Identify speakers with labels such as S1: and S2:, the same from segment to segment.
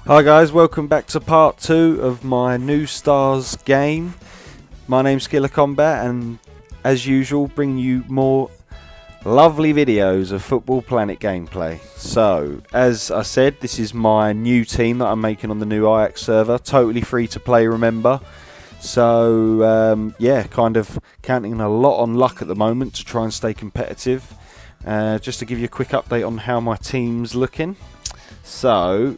S1: Hi guys, welcome back to part 2 of my NEWSTARS game. My name's Killer Combat, and as usual bring you more lovely videos of Football Planet gameplay. So, as I said, this is my new team that I'm making on the new Ajax server. Totally free to play, remember. So, yeah, kind of counting a lot on luck at the moment to try and stay competitive. Just to give you a quick update on how my team's looking. So,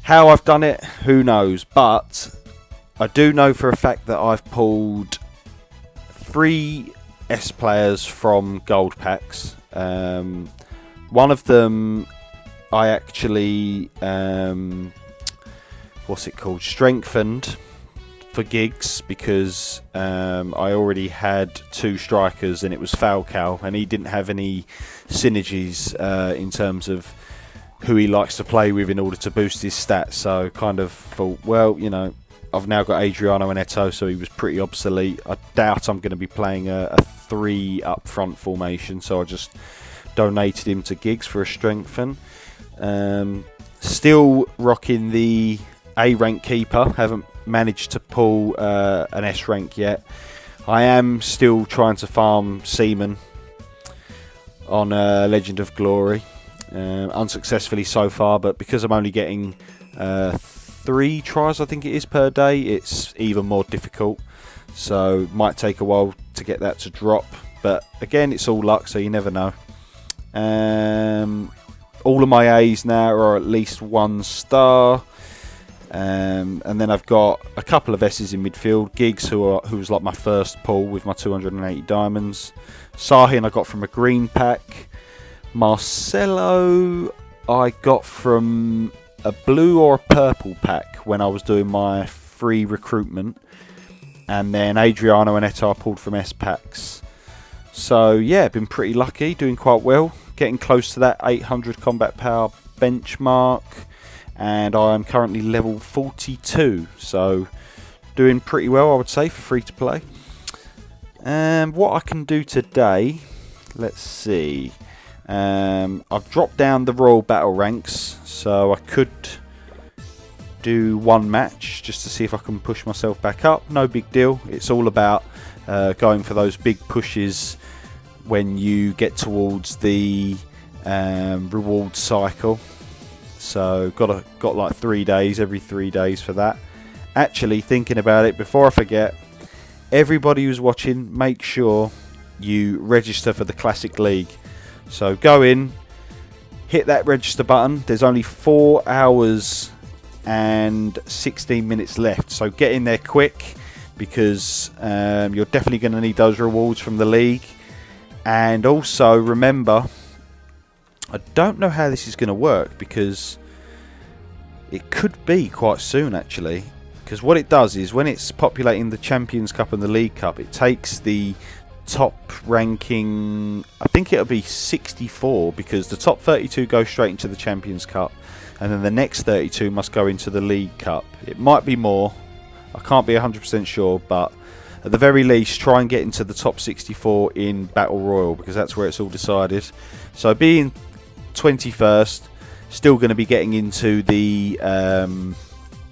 S1: how I've done it, who knows, but I do know for a fact that I've pulled 3 S players from gold packs. One of them I actually, strengthened for gigs because I already had 2 strikers and it was Falcao, and he didn't have any synergies in terms of who he likes to play with in order to boost his stats. So kind of thought, well, you know, I've now got Adriano and Eto, so he was pretty obsolete. I doubt I'm going to be playing a 3 up front formation, so I just donated him to gigs for a strengthen. Still rocking the A rank keeper, haven't managed to pull an S rank yet. I am still trying to farm Seaman on Legend of Glory. Unsuccessfully so far, but because I'm only getting 3 tries, I think it is, per day, it's even more difficult. So might take a while to get that to drop, but again, it's all luck, so you never know. All of my A's now are at least 1 star, and then I've got a couple of S's in midfield. Giggs, who was like my first pull with my 280 diamonds. Sahin I got from a green pack. Marcelo I got from a blue or a purple pack when I was doing my free recruitment, and then Adriano and Eto I pulled from S packs. So yeah, been pretty lucky, doing quite well, getting close to that 800 combat power benchmark, and I am currently level 42, so doing pretty well, I would say, for free to play. And what I can do today, let's see. I've dropped down the Royal Battle ranks, so I could do 1 match just to see if I can push myself back up. No big deal. It's all about going for those big pushes when you get towards the reward cycle. So got like 3 days, every 3 days for that. Actually, thinking about it, before I forget, everybody who's watching, make sure you register for the Classic League. So go in, hit that register button. There's only 4 hours and 16 minutes left, so get in there quick, because you're definitely going to need those rewards from the league. And also remember, I don't know how this is going to work, because it could be quite soon actually, because what it does is when it's populating the Champions Cup and the League Cup, it takes the top ranking, I think it'll be 64, because the top 32 go straight into the Champions Cup, and then the next 32 must go into the League Cup. It might be more, I can't be 100% sure, but at the very least try and get into the top 64 in Battle Royal, because that's where it's all decided. So being 21st, still going to be getting into the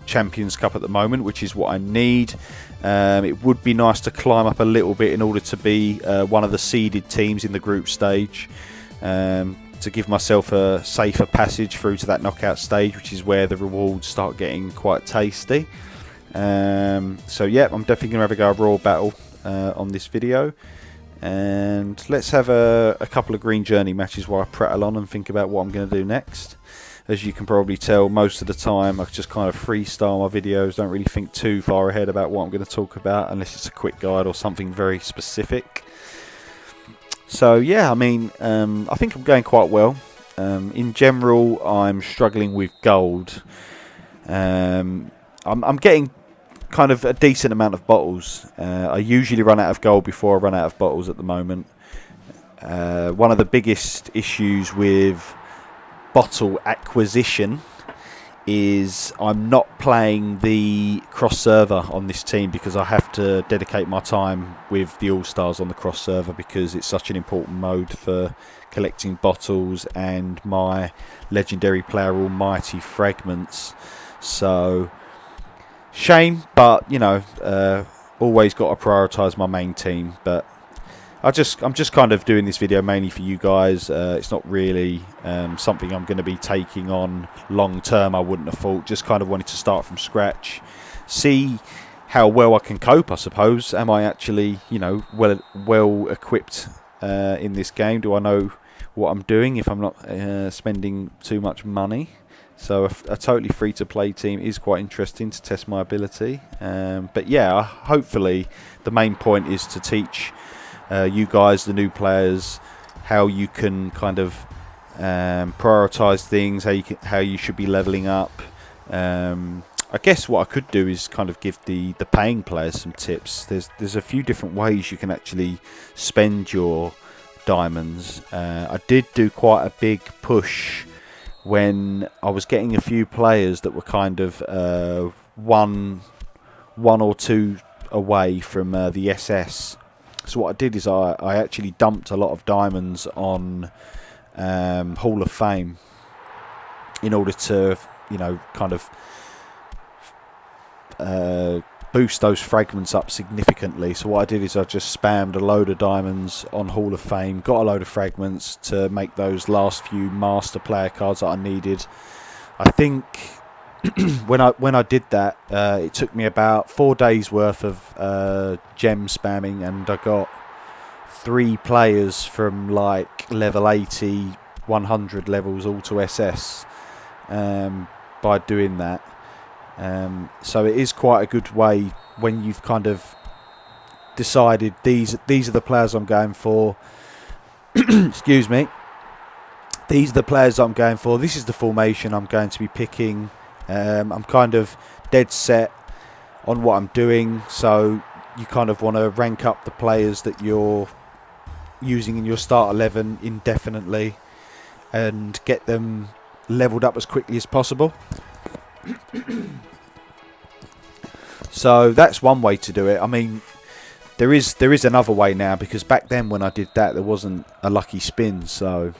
S1: Champions Cup at the moment, which is what I need. It would be nice to climb up a little bit in order to be one of the seeded teams in the group stage, to give myself a safer passage through to that knockout stage, which is where the rewards start getting quite tasty. So yeah, I'm definitely going to have a go at Royal Battle on this video, and let's have a couple of Green Journey matches while I prattle on and think about what I'm going to do next. As you can probably tell, most of the time I just kind of freestyle my videos, don't really think too far ahead about what I'm going to talk about, unless it's a quick guide or something very specific. So yeah, I mean, I think I'm going quite well. In general, I'm struggling with gold. I'm getting kind of a decent amount of bottles. I usually run out of gold before I run out of bottles at the moment. One of the biggest issues with bottle acquisition is I'm not playing the cross server on this team because I have to dedicate my time with the All-Stars on the cross server because it's such an important mode for collecting bottles and my legendary player Almighty fragments. So shame, but you know, always got to prioritise my main team. But I'm just kind of doing this video mainly for you guys. It's not really something I'm going to be taking on long term. I wouldn't have thought. Just kind of wanted to start from scratch, see how well I can cope. I suppose. Am I actually, you know, well equipped in this game? Do I know what I'm doing if I'm not spending too much money? So a totally free-to-play team is quite interesting to test my ability. But yeah, hopefully the main point is to teach you guys, the new players, how you can kind of prioritise things, how you should be levelling up. I guess what I could do is kind of give the paying players some tips. There's a few different ways you can actually spend your diamonds. I did do quite a big push when I was getting a few players that were kind of one or two away from the SS. So what I did is I actually dumped a lot of diamonds on Hall of Fame in order to, you know, kind of boost those fragments up significantly. So what I did is I just spammed a load of diamonds on Hall of Fame, got a load of fragments to make those last few master player cards that I needed. I think when I did that, it took me about 4 days worth of gem spamming, and I got 3 players from like level 80, 100 levels all to SS by doing that. So it is quite a good way when you've kind of decided these are the players I'm going for. Excuse me. These are the players I'm going for. This is the formation I'm going to be picking. I'm kind of dead set on what I'm doing, so you kind of want to rank up the players that you're using in your start 11 indefinitely and get them leveled up as quickly as possible. So that's one way to do it. I mean, there is another way now, because back then when I did that there wasn't a lucky spin, so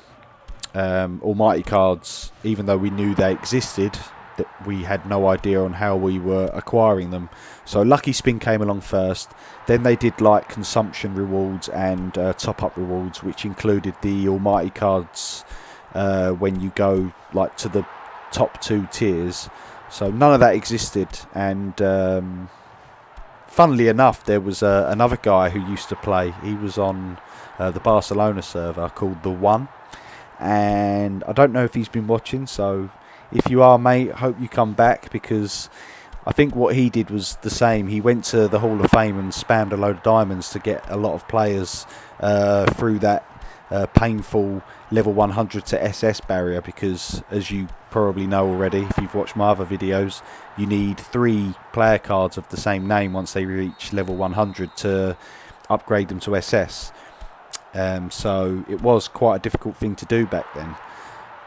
S1: Almighty cards, even though we knew they existed, that we had no idea on how we were acquiring them. So lucky spin came along first, then they did like consumption rewards and top up rewards, which included the Almighty cards when you go like to the top 2 tiers. So none of that existed, and funnily enough there was another guy who used to play. He was on the Barcelona server called The One, and I don't know if he's been watching, so if you are, mate, hope you come back, because I think what he did was the same. He went to the Hall of Fame and spammed a load of diamonds to get a lot of players through that painful level 100 to SS barrier, because as you probably know already if you've watched my other videos, you need 3 player cards of the same name once they reach level 100 to upgrade them to SS. So it was quite a difficult thing to do back then,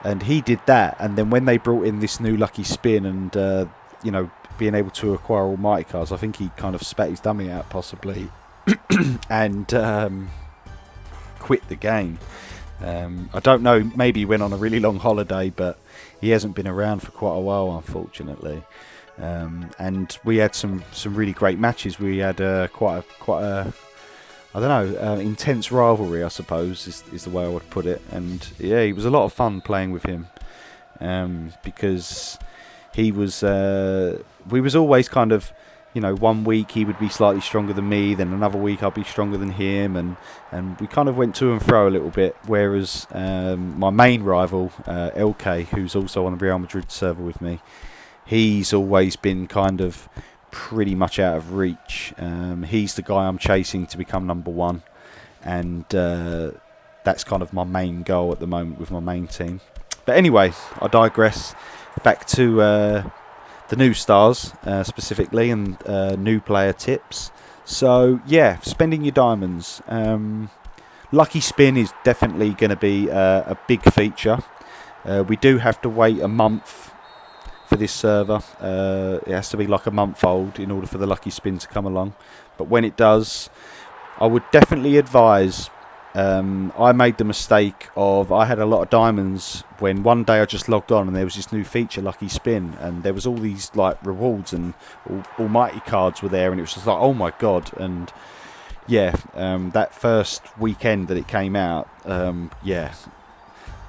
S1: and he did that. And then when they brought in this new lucky spin and you know, being able to acquire Almighty cards, I think he kind of spat his dummy out possibly and quit the game. I don't know, maybe he went on a really long holiday, but he hasn't been around for quite a while, unfortunately. And we had some really great matches. We had quite a I don't know, intense rivalry, I suppose is the way I would put it. And yeah, it was a lot of fun playing with him, because he was we was always kind of, you know, one week he would be slightly stronger than me, then another week I'd be stronger than him, and we kind of went to and fro a little bit. Whereas my main rival, LK, who's also on the Real Madrid server with me, he's always been kind of pretty much out of reach. He's the guy I'm chasing to become number 1, and that's kind of my main goal at the moment with my main team. But anyway, I digress. Back to the new stars specifically, and new player tips. So yeah, spending your diamonds. Lucky spin is definitely going to be a big feature. We do have to wait a month for this server. It has to be like a month old in order for the lucky spin to come along. But when it does, I would definitely advise. I made the mistake of, I had a lot of diamonds when one day I just logged on and there was this new feature, lucky spin, and there was all these like rewards and almighty cards were there, and it was just like, oh my god. And yeah, that first weekend that it came out,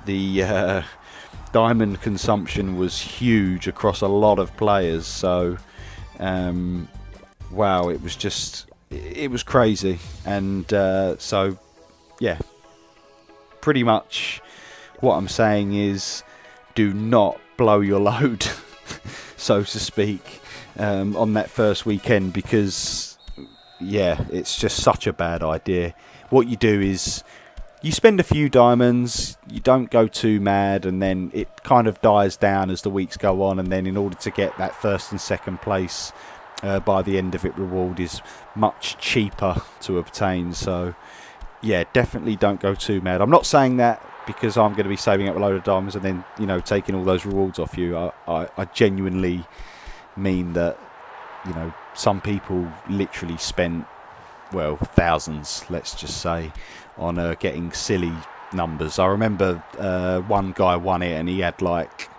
S1: the diamond consumption was huge across a lot of players. So wow, it was crazy. And so yeah, pretty much what I'm saying is, do not blow your load, so to speak, on that first weekend, because yeah, it's just such a bad idea. What you do is you spend a few diamonds, you don't go too mad, and then it kind of dies down as the weeks go on, and then in order to get that first and second place by the end of it, reward is much cheaper to obtain. So yeah, definitely don't go too mad. I'm not saying that because I'm going to be saving up a load of diamonds and then, you know, taking all those rewards off you. I genuinely mean that, you know, some people literally spent, well, thousands, let's just say, on getting silly numbers. I remember one guy won it and he had like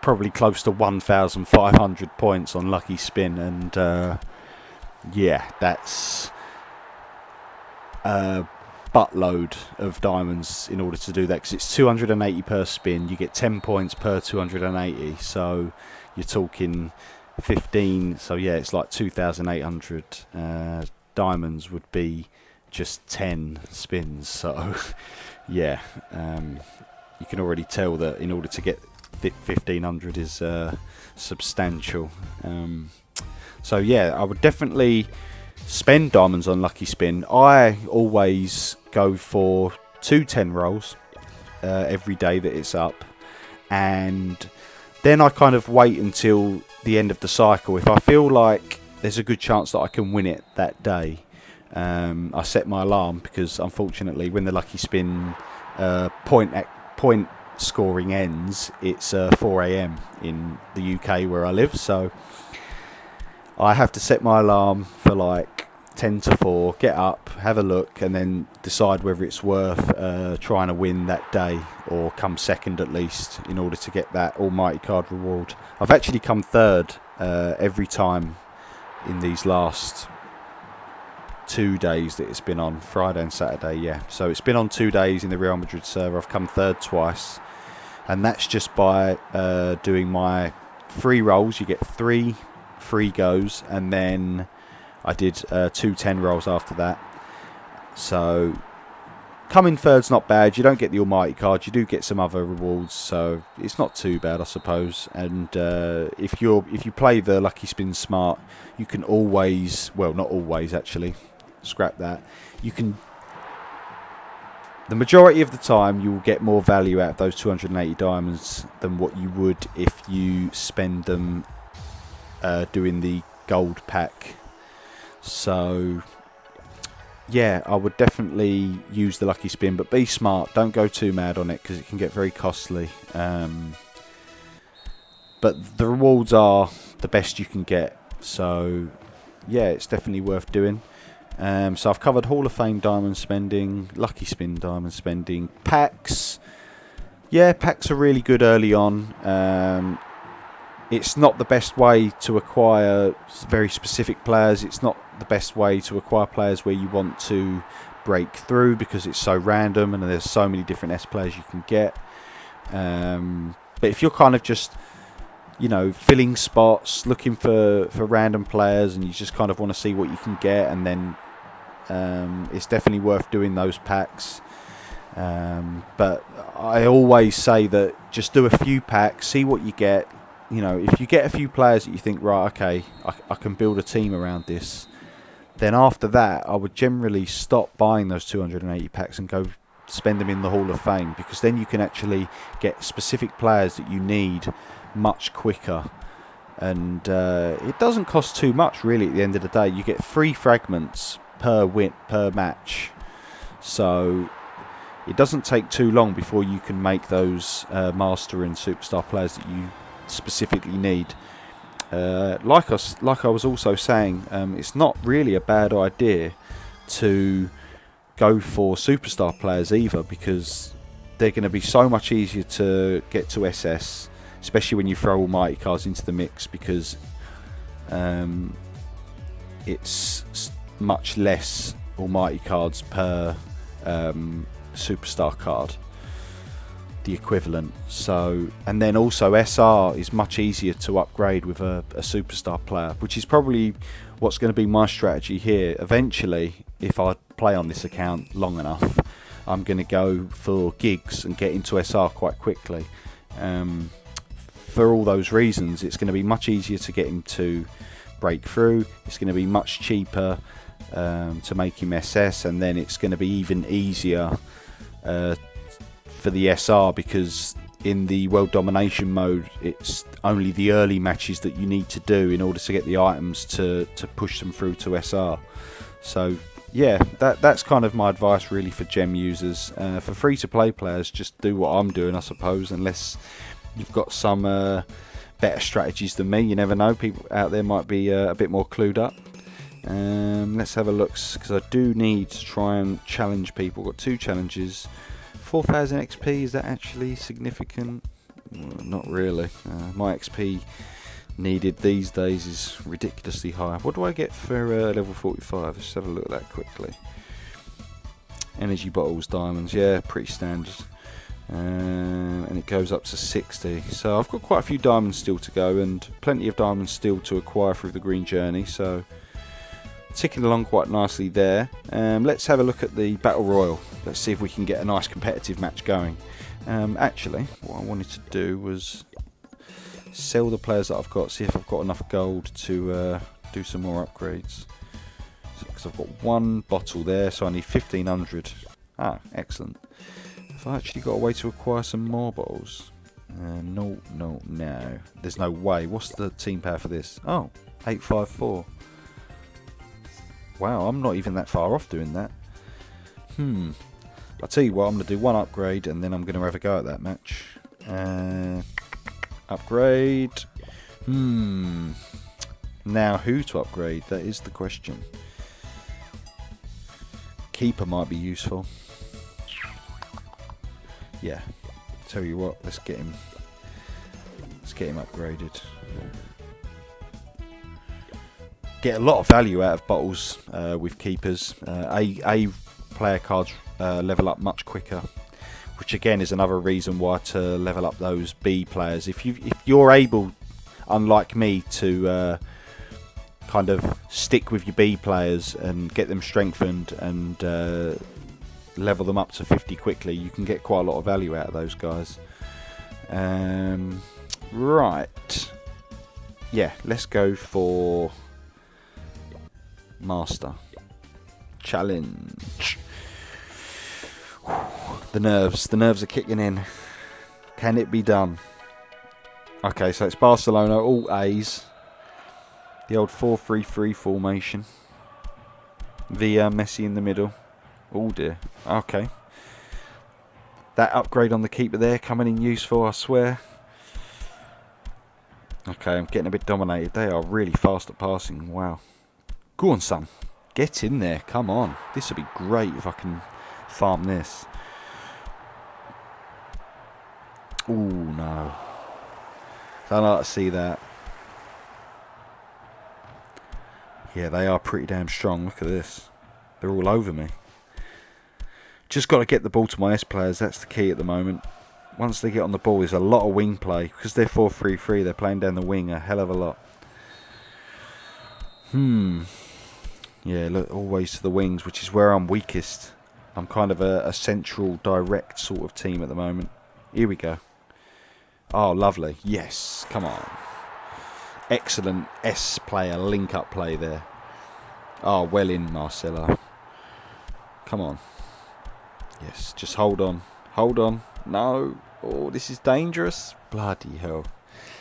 S1: probably close to 1,500 points on lucky spin, and yeah, that's buttload of diamonds in order to do that, because it's 280 per spin. You get 10 points per 280, so you're talking 15. So yeah, it's like 2,800 diamonds would be just 10 spins. So yeah, you can already tell that in order to get 1,500 is substantial. So yeah, I would definitely spend diamonds on lucky spin. I always go for 2 10 rolls every day that it's up, and then I kind of wait until the end of the cycle. If I feel like there's a good chance that I can win it that day, I set my alarm, because unfortunately when the lucky spin point scoring ends, it's 4 AM in the UK where I live, so I have to set my alarm for like 10 to 4, get up, have a look, and then decide whether it's worth trying to win that day, or come second at least, in order to get that almighty card reward. I've actually come third every time in these last 2 days that it's been on, Friday and Saturday, yeah. So it's been on 2 days in the Real Madrid server. I've come third twice, and that's just by doing my free rolls. You get 3 free goes, and then I did 2 10 rolls after that. So coming third's not bad. You don't get the almighty card, you do get some other rewards, so it's not too bad, I suppose. And if you play the lucky spin smart, you can always, well, not always actually, scrap that, you can, the majority of the time you will get more value out of those 280 diamonds than what you would if you spend them doing the gold pack. So yeah, I would definitely use the lucky spin, but be smart, don't go too mad on it, because it can get very costly. But the rewards are the best you can get, so yeah, it's definitely worth doing. So I've covered Hall of Fame diamond spending, lucky spin diamond spending, packs. Yeah, packs are really good early on. It's not the best way to acquire very specific players. It's not the best way to acquire players where you want to break through, because it's so random and there's so many different S players you can get. But if you're kind of just, you know, filling spots, looking for random players, and you just kind of want to see what you can get, and then it's definitely worth doing those packs. But I always say that just do a few packs, see what you get. You know, if you get a few players that you think, right, okay, I can build a team around this, then after that I would generally stop buying those 280 packs and go spend them in the Hall of Fame, because then you can actually get specific players that you need much quicker, and it doesn't cost too much really. At the end of the day, you get 3 fragments per match, so it doesn't take too long before you can make those master and superstar players that you specifically need. Like I was also saying, it's not really a bad idea to go for superstar players either, because they're going to be so much easier to get to SS, especially when you throw almighty cards into the mix, because it's much less almighty cards per superstar card, the equivalent. So, and then also SR is much easier to upgrade with a superstar player, which is probably what's going to be my strategy here. Eventually, if I play on this account long enough, I'm going to go for gigs and get into SR quite quickly. For all those reasons, it's going to be much easier to get him to break through. It's going to be much cheaper to make him SS, and then it's going to be even easier for the SR, because in the world domination mode, it's only the early matches that you need to do in order to get the items to push them through to SR. So yeah, that's kind of my advice really for gem users. For free-to-play players, just do what I'm doing, I suppose, unless you've got some better strategies than me. You never know, people out there might be a bit more clued up. Let's have a look, because I do need to try and challenge people. Got 2 challenges. 4,000 XP, is that actually significant? Well, not really. My XP needed these days is ridiculously high. What do I get for level 45? Let's have a look at that quickly. Energy bottles, diamonds, yeah, pretty standard. And it goes up to 60. So I've got quite a few diamonds still to go, and plenty of diamonds still to acquire through the green journey. So ticking along quite nicely there. Let's have a look at the Battle Royal. Let's see if we can get a nice competitive match going. Actually, what I wanted to do was sell the players that I've got, see if I've got enough gold to do some more upgrades. Because I've got 1 bottle there, so I need 1,500. Ah, excellent. Have I actually got a way to acquire some more bottles? No. There's no way. What's the team power for this? Oh, 854. Wow, I'm not even that far off doing that. I'll tell you what, I'm going to do 1 upgrade, and then I'm going to have a go at that match. Upgrade. Now who to upgrade? That is the question. Keeper might be useful. Yeah. Tell you what, let's get him upgraded. Get a lot of value out of bottles with keepers. A player cards level up much quicker, which again is another reason why to level up those B players. If you're able, unlike me, to kind of stick with your B players and get them strengthened and level them up to 50 quickly, you can get quite a lot of value out of those guys. Right, yeah, let's go for Master Challenge. The nerves are kicking in. Can it be done? Okay, so it's Barcelona, all A's. The old 4-3-3 formation. Villa, Messi in the middle. Oh dear. Okay. That upgrade on the keeper there coming in useful, I swear. Okay, I'm getting a bit dominated. They are really fast at passing. Wow. Go on, son. Get in there. Come on. This would be great if I can farm this. Ooh, no. Don't like to see that. Yeah, they are pretty damn strong. Look at this. They're all over me. Just got to get the ball to my S players. That's the key at the moment. Once they get on the ball, there's a lot of wing play. Because they're 4-3-3, they're playing down the wing a hell of a lot. Yeah, look, always to the wings, which is where I'm weakest. I'm kind of a central, direct sort of team at the moment. Here we go. Oh, lovely. Yes, come on. Excellent S player, link-up play there. Oh, well in, Marcelo. Come on. Yes, just hold on. Hold on. No. Oh, this is dangerous. Bloody hell.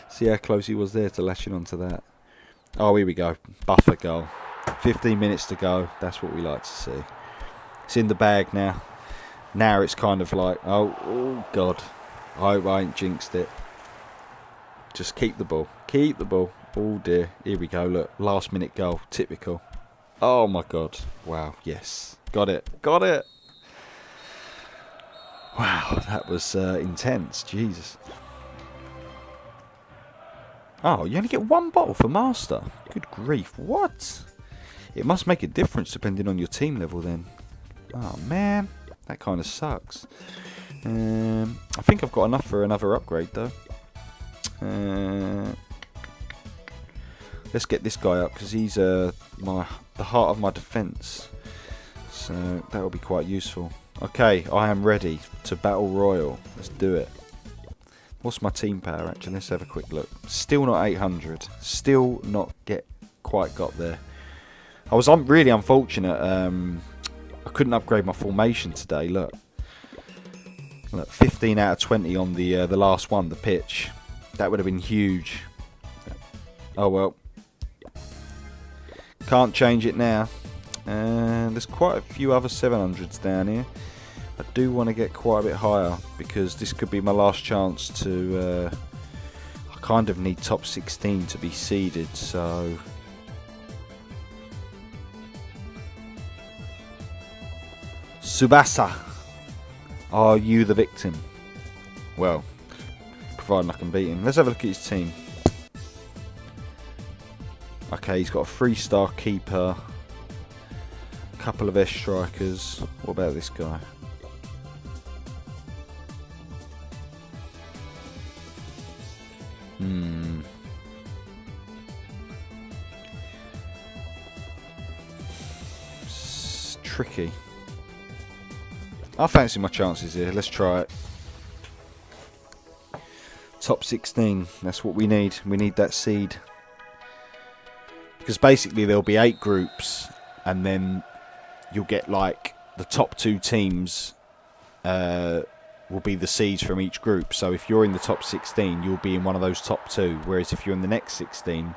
S1: See how close he was there to lashing onto that. Oh, here we go. Buffer goal. 15 minutes to go. That's what we like to see. It's in the bag now. Now it's kind of like, oh God. I hope I ain't jinxed it. Just keep the ball. Keep the ball. Oh dear. Here we go. Look. Last minute goal. Typical. Oh my god. Wow. Yes. Got it. Got it. Wow. That was intense. Jesus. Oh, you only get one bottle for Master. Good grief. What? It must make a difference depending on your team level then. Oh man. That kind of sucks. I think I've got enough for another upgrade though. Let's get this guy up because he's the heart of my defence. So that will be quite useful. Okay, I am ready to battle royal. Let's do it. What's my team power actually? Let's have a quick look. Still not 800. Still not quite got there. I was really unfortunate. I couldn't upgrade my formation today. Look, 15 out of 20 on the last one, the pitch. That would have been huge. Oh well. Can't change it now. And there's quite a few other 700s down here. I do want to get quite a bit higher because this could be my last chance to... I kind of need top 16 to be seeded, so... Tsubasa, are you the victim? Well, providing I can beat him. Let's have a look at his team. Okay, he's got a 3-star keeper, a couple of S-strikers. What about this guy? It's tricky. I fancy my chances here. Let's try it. Top 16. That's what we need. We need that seed. Because basically there'll be 8 groups, and then you'll get like the top 2 teams will be the seeds from each group. So if you're in the top 16, you'll be in one of those top 2. Whereas if you're in the next 16,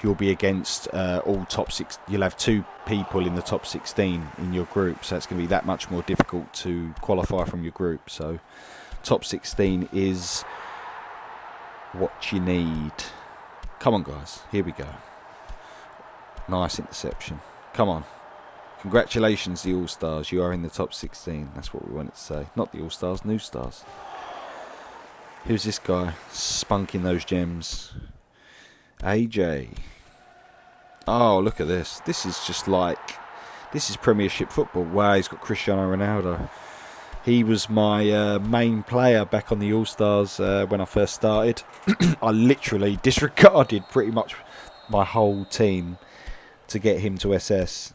S1: you'll be against all top 6. You'll have 2 people in the top 16 in your group, so it's going to be that much more difficult to qualify from your group. So top 16 is what you need. Come on guys, here we go. Nice interception. Come on. Congratulations, the All-Stars. You are in the top 16. That's what we wanted to say. Not the All-Stars, New Stars. Who's this guy? Spunking those gems. AJ. Oh, look at this. This is just like... This is Premiership football. Wow, he's got Cristiano Ronaldo. He was my main player back on the All-Stars when I first started. I literally disregarded pretty much my whole team to get him to SS.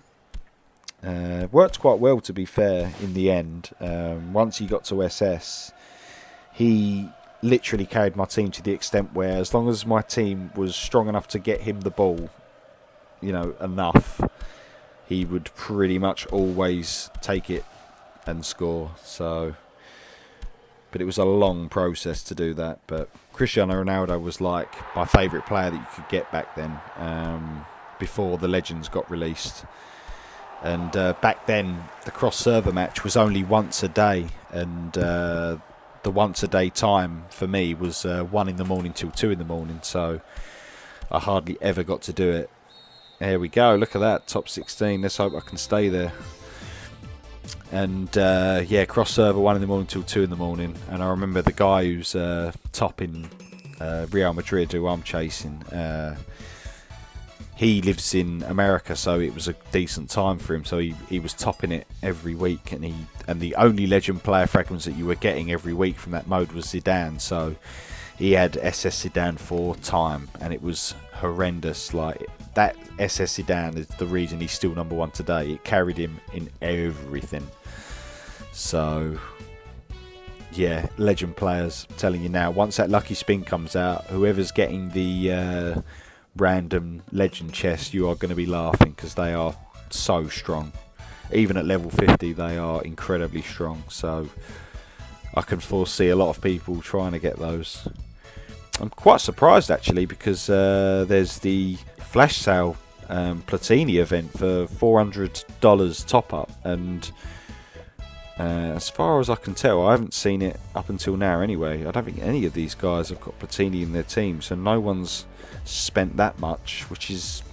S1: Worked quite well, to be fair, in the end. Once he got to SS, he literally carried my team to the extent where as long as my team was strong enough to get him the ball, you know, enough, he would pretty much always take it and score. So, but it was a long process to do that. But Cristiano Ronaldo was like my favourite player that you could get back then, before the Legends got released. And back then, the cross-server match was only once a day, and the once-a-day time for me was 1 in the morning till 2 in the morning, so I hardly ever got to do it. There we go, look at that, top 16, let's hope I can stay there. And yeah, cross-server 1 in the morning till 2 in the morning, and I remember the guy who's topping Real Madrid, who I'm chasing, he lives in America, so it was a decent time for him. So he was topping it every week, and the only legend player fragments that you were getting every week from that mode was Zidane. So he had SS Zidane for time, and it was horrendous. Like that SS Zidane is the reason he's still #1 today. It carried him in everything. So yeah, legend players. I'm telling you now, once that lucky spin comes out, whoever's getting the random legend chest, you are going to be laughing because they are so strong. Even at level 50 they are incredibly strong, so I can foresee a lot of people trying to get those. I'm quite surprised actually, because there's the flash sale Platini event for $400 top up, and As far as I can tell, I haven't seen it up until now anyway. I don't think any of these guys have got Platini in their team, so no one's spent that much, which is,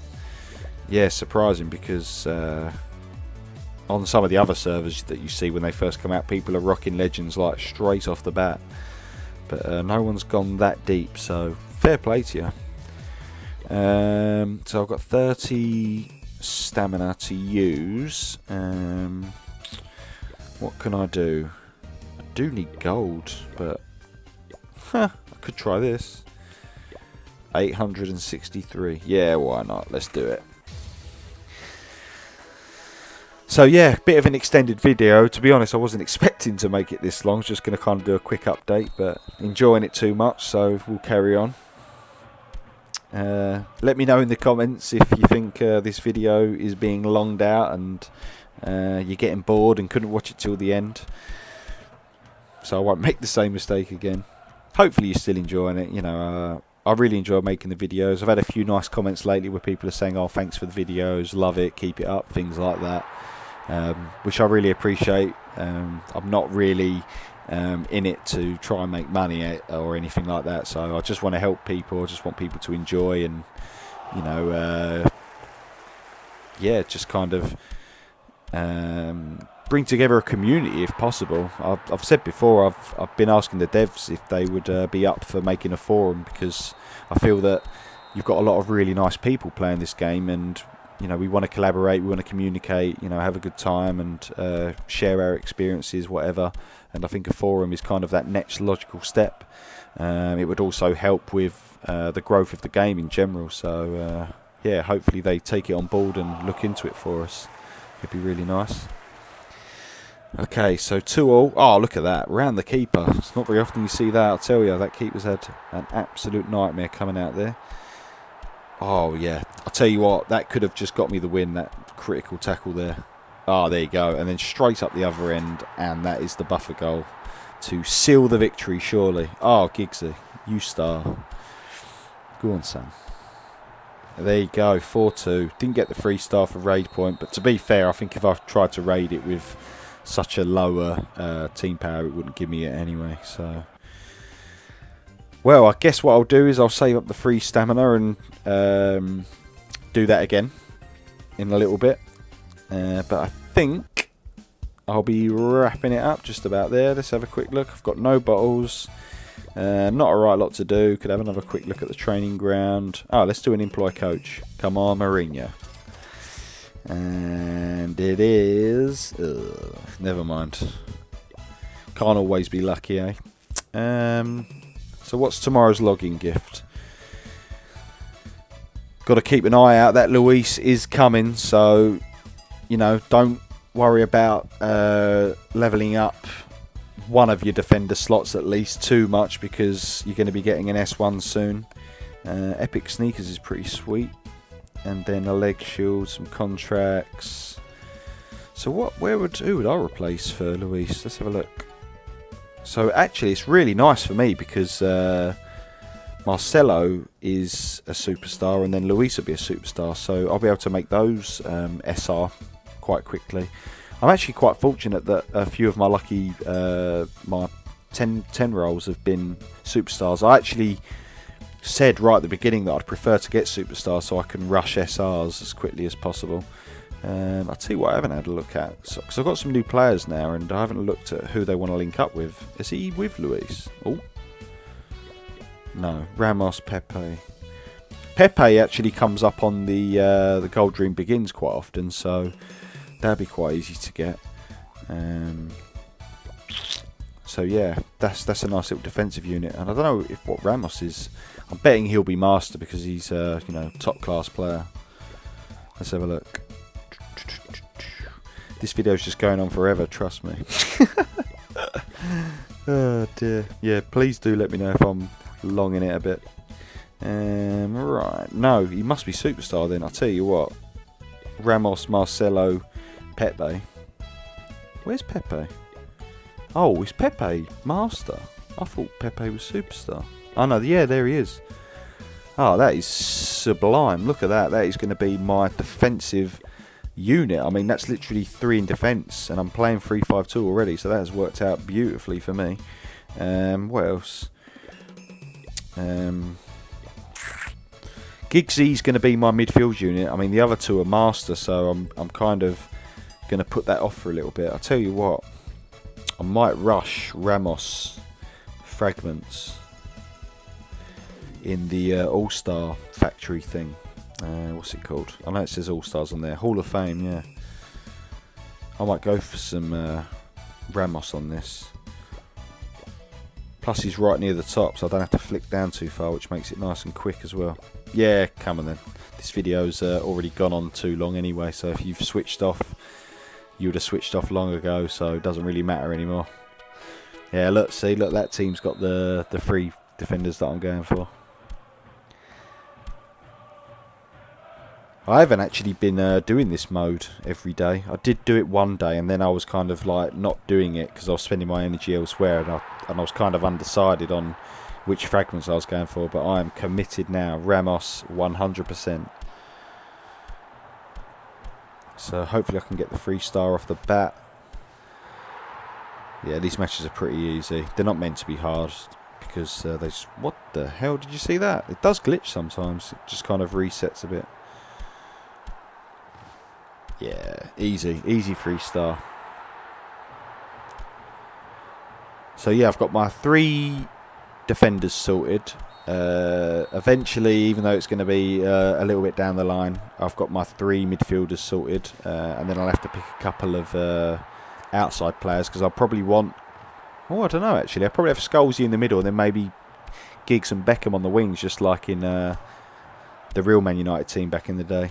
S1: yeah, surprising, because on some of the other servers that you see when they first come out, people are rocking legends like straight off the bat. But no one's gone that deep, so fair play to you. So I've got 30 stamina to use. What can I do? I do need gold, but I could try this. 863. Yeah, why not? Let's do it. So yeah, bit of an extended video. To be honest, I wasn't expecting to make it this long. I was just going to kind of do a quick update, but enjoying it too much, so we'll carry on. Let me know in the comments if you think this video is being longed out and you're getting bored and couldn't watch it till the end. So I won't make the same mistake again. Hopefully you're still enjoying it. You know, I really enjoy making the videos. I've had a few nice comments lately where people are saying, "Oh, thanks for the videos, love it, keep it up," things like that, which I really appreciate. I'm not really in it to try and make money or anything like that, so I just want to help people. I just want people to enjoy and, you know, yeah, just kind of bring together a community if possible. I've said before, I've been asking the devs if they would be up for making a forum, because I feel that you've got a lot of really nice people playing this game, and you know, we want to collaborate, we want to communicate, you know, have a good time and share our experiences, whatever. And I think a forum is kind of that next logical step. It would also help with the growth of the game in general. So yeah, hopefully they take it on board and look into it for us. It'd be really nice. Okay, so 2-all. Oh, look at that. Round the keeper. It's not very often you see that, I'll tell you. That keeper's had an absolute nightmare coming out there. Oh, yeah. I'll tell you what, that could have just got me the win, that critical tackle there. Oh, there you go. And then straight up the other end, and that is the buffer goal to seal the victory, surely. Oh, Giggsy, you star. Go on, Sam. There you go, 4-2. Didn't get the 3-star for raid point, but to be fair, I think if I tried to raid it with such a lower team power, it wouldn't give me it anyway. So, well, I guess what I'll do is I'll save up the free stamina and do that again in a little bit. But I think I'll be wrapping it up just about there. Let's have a quick look. I've got no bottles. Not a right lot to do. Could have another quick look at the training ground. Oh, let's do an employ coach. Come on, Mourinho. And it is... never mind. Can't always be lucky, eh? So what's tomorrow's login gift? Got to keep an eye out. That Luis is coming, so, you know, don't worry about levelling up one of your defender slots at least too much, because you're going to be getting an S1 soon. Epic Sneakers is pretty sweet. And then a leg shield, some contracts. So who would I replace for Luis? Let's have a look. So actually it's really nice for me, because Marcelo is a superstar and then Luis will be a superstar. So I'll be able to make those SR quite quickly. I'm actually quite fortunate that a few of my lucky, my 10 rolls have been superstars. I actually said right at the beginning that I'd prefer to get superstars so I can rush SRs as quickly as possible. I'll tell you what I haven't had a look at, because I've got some new players now and I haven't looked at who they want to link up with. Is he with Luis? Oh, no, Ramos, Pepe. Pepe actually comes up on the Gold Dream Begins quite often, so that'd be quite easy to get. So yeah, that's a nice little defensive unit, and I don't know if what Ramos is. I'm betting he'll be master because he's you know, top class player. Let's have a look. This video's just going on forever, trust me. Oh dear. Yeah, please do let me know if I'm longing it a bit. Right, no, he must be superstar then. I'll tell you what. Ramos, Marcelo, Pepe. Where's Pepe? Oh, is Pepe master? I thought Pepe was superstar. Oh no, yeah, there he is. Oh, that is sublime. Look at that. That is going to be my defensive unit. I mean, that's literally 3 in defence, and I'm playing 3-5-2 already, so that has worked out beautifully for me. What else? Giggsy's going to be my midfield unit. I mean, the other 2 are master, so I'm kind of going to put that off for a little bit. I'll tell you what, I might rush Ramos fragments in the All-Star factory thing. What's it called? I know it says All-Stars on there. Hall of Fame, yeah. I might go for some Ramos on this. Plus he's right near the top, so I don't have to flick down too far, which makes it nice and quick as well. Yeah, come on then. This video's already gone on too long anyway, so if you've switched off, you would have switched off long ago, so it doesn't really matter anymore. Yeah, look, see, look, that team's got the 3 defenders that I'm going for. I haven't actually been doing this mode every day. I did do it one day, and then I was kind of like not doing it because I was spending my energy elsewhere, and I was kind of undecided on which fragments I was going for. But I am committed now. Ramos 100%. So hopefully I can get the 3-star off the bat. Yeah, these matches are pretty easy. They're not meant to be hard because they just... What the hell? Did you see that? It does glitch sometimes. It just kind of resets a bit. Yeah, easy 3-star. So yeah, I've got my 3 defenders sorted. Eventually, even though it's going to be a little bit down the line, I've got my 3 midfielders sorted, and then I'll have to pick a couple of outside players because I'll probably want... Oh, I don't know actually. I'll probably have Scholesy in the middle, and then maybe Giggs and Beckham on the wings, just like in the real Man United team back in the day.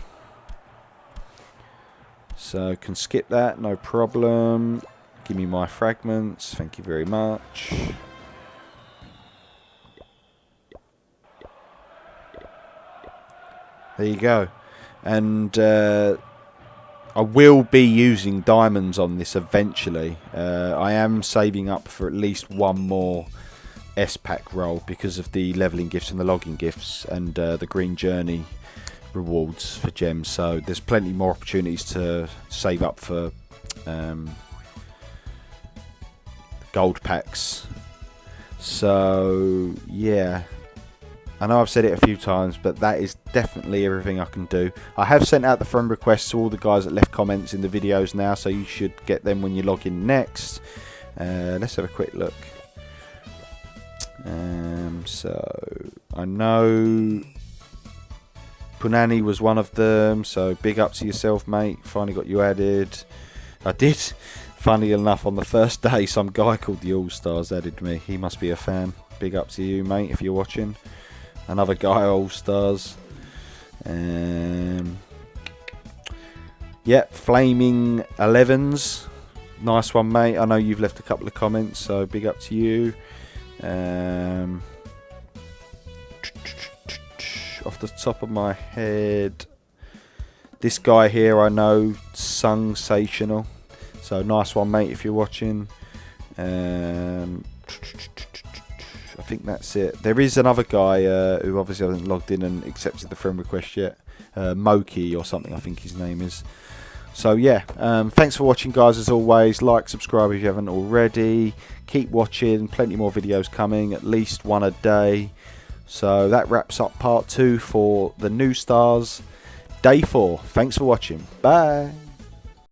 S1: So can skip that, no problem. Give me my fragments, thank you very much. There you go. And I will be using diamonds on this eventually. I am saving up for at least one more S-Pack roll because of the leveling gifts and the logging gifts and the green journey rewards for gems, so there's plenty more opportunities to save up for gold packs. So yeah, I know I've said it a few times, but that is definitely everything I can do. I have sent out the friend requests to all the guys that left comments in the videos now, so you should get them when you log in next. Let's have a quick look. So I know Punani was one of them, so big up to yourself, mate. Finally got you added. I did, funny enough, on the first day, some guy called the All-Stars added me. He must be a fan. Big up to you, mate, if you're watching. Another guy, All-Stars. Yep, Flaming 11s. Nice one, mate. I know you've left a couple of comments, so big up to you. Off the top of my head, this guy here I know, Sensational. So nice one, mate, if you're watching. I think that's it. There is another guy who obviously hasn't logged in and accepted the friend request yet. Moki or something, I think his name is. So yeah, thanks for watching, guys. As always, like, subscribe if you haven't already. Keep watching, plenty more videos coming, at least one a day. So that wraps up part 2 for the New Stars Day 4. Thanks for watching. Bye.